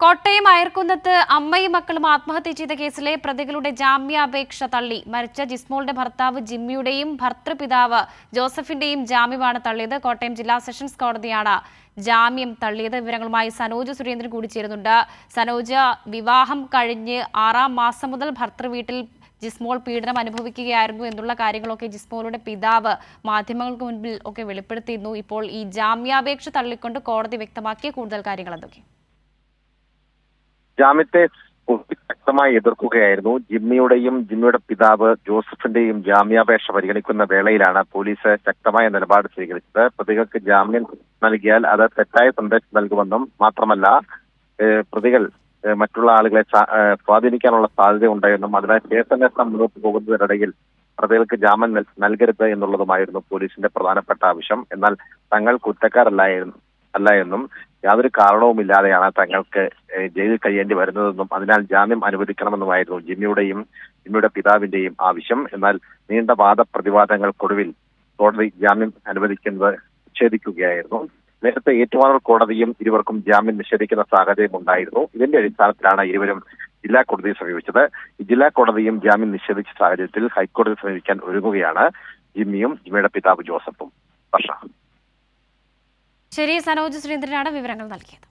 കോട്ടയം അയർക്കുന്നത്ത് അമ്മയും മക്കളും ആത്മഹത്യ ചെയ്ത കേസിലെ പ്രതികളുടെ ജാമ്യാപേക്ഷ തള്ളി. മരിച്ച ജിസ്മോളുടെ ഭർത്താവ് ജിമ്മിയുടെയും ഭർത്തൃപിതാവ് ജോസഫിന്റെയും ജാമ്യമാണ് തള്ളിയത്. കോട്ടയം ജില്ലാ സെഷൻസ് കോടതിയാണ് ജാമ്യം തള്ളിയത്. വിവരങ്ങളുമായി സനോജ് സുരേന്ദ്രൻ കൂടി ചേരുന്നുണ്ട്. സനോജ്, വിവാഹം കഴിഞ്ഞ് 6ാം മാസം മുതൽ ഭർത്തൃവീട്ടിൽ ജിസ്മോൾ പീഡനം അനുഭവിക്കുകയായിരുന്നു എന്നുള്ള കാര്യങ്ങളൊക്കെ ജിസ്മോളുടെ പിതാവ് മാധ്യമങ്ങൾക്ക് മുൻപിൽ ഒക്കെ വെളിപ്പെടുത്തിയിരുന്നു. ഇപ്പോൾ ഈ ജാമ്യാപേക്ഷ തള്ളിക്കൊണ്ട് കോടതി വ്യക്തമാക്കിയ കൂടുതൽ കാര്യങ്ങൾ എന്തൊക്കെ? ജാമ്യത്തെ ശക്തമായി എതിർക്കുകയായിരുന്നു. ജിമ്മിയുടെ പിതാവ് ജോസഫിന്റെയും ജാമ്യാപേക്ഷ പരിഗണിക്കുന്ന വേളയിലാണ് പോലീസ് ശക്തമായ നിലപാട് സ്വീകരിച്ചത്. പ്രതികൾക്ക് ജാമ്യം നൽകിയാൽ അത് തെറ്റായ സന്ദേശം നൽകുമെന്നും മാത്രമല്ല പ്രതികൾ മറ്റുള്ള ആളുകളെ സ്വാധീനിക്കാനുള്ള സാധ്യത ഉണ്ടായെന്നും അതിനാൽ കേസന്വേഷണം മുന്നോട്ട് പോകുന്നതിനിടയിൽ പ്രതികൾക്ക് ജാമ്യം നൽകരുത് എന്നുള്ളതുമായിരുന്നു പോലീസിന്റെ പ്രധാനപ്പെട്ട ആവശ്യം. എന്നാൽ തങ്ങൾ കുറ്റക്കാരല്ല എന്നും യാതൊരു കാരണവുമില്ലാതെയാണ് തങ്ങൾക്ക് ജയിലിൽ കഴിയേണ്ടി വരുന്നതെന്നും അതിനാൽ ജാമ്യം അനുവദിക്കണമെന്നുമായിരുന്നു ജിമ്മിയുടെ പിതാവിന്റെയും ആവശ്യം. എന്നാൽ നീണ്ട വാദപ്രതിവാദങ്ങൾക്കൊടുവിൽ കോടതി ജാമ്യം അനുവദിക്കുന്നത് നിഷേധിക്കുകയായിരുന്നു. നേരത്തെ ഏറ്റുമാനൂർ കോടതിയും ഇരുവർക്കും ജാമ്യം നിഷേധിക്കുന്ന സാഹചര്യം ഉണ്ടായിരുന്നു. ഇതിന്റെ അടിസ്ഥാനത്തിലാണ് ഇരുവരും ജില്ലാ കോടതിയെ സമീപിച്ചത്. ജില്ലാ കോടതിയും ജാമ്യം നിഷേധിച്ച സാഹചര്യത്തിൽ ഹൈക്കോടതിയെ സമീപിക്കാൻ ഒരുങ്ങുകയാണ് ജിമ്മിയുടെ പിതാവ് ജോസഫും. ശരി, സനോജ് സുരേന്ദ്രനാണ് വിവരങ്ങൾ നൽകിയത്.